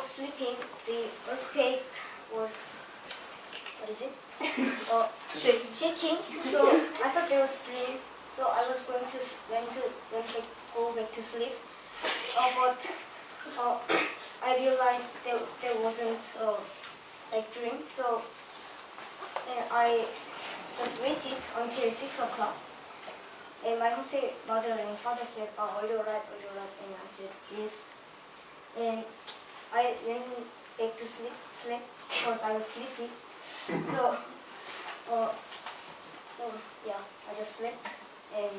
sleeping, the earthquake was, what is it? Shaking. So I thought there was dream. So I was going to go back to sleep. But I realized there wasn't like dream. So I just waited until 6 o'clock. And my mother and father said, "Oh, are you alright? Are you alright?" And I said, "Yes." And I went back to sleep because I was sleepy. So yeah, I just slept. And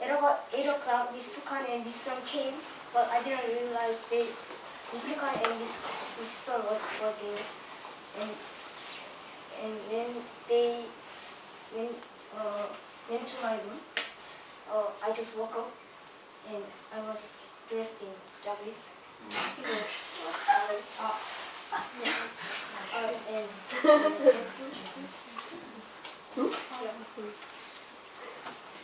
at about 8 o'clock, Miss Sukan and Miss Sun came, but I didn't realize Miss Sukan and Miss Sun were there. And when they went to my room, I just woke up and I was dressed in Japanese.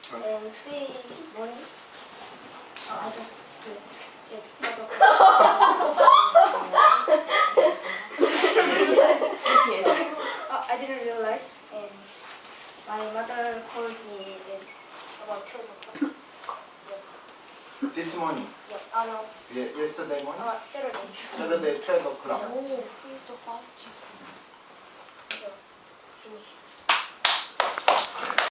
And today morning, I just slept at 5 o'clock. I didn't realize, and my mother called me at about 12 o'clock. This morning? Yeah. No. Yesterday morning? Saturday. Saturday, 12 o'clock. Oh, he's so fast. So, finish.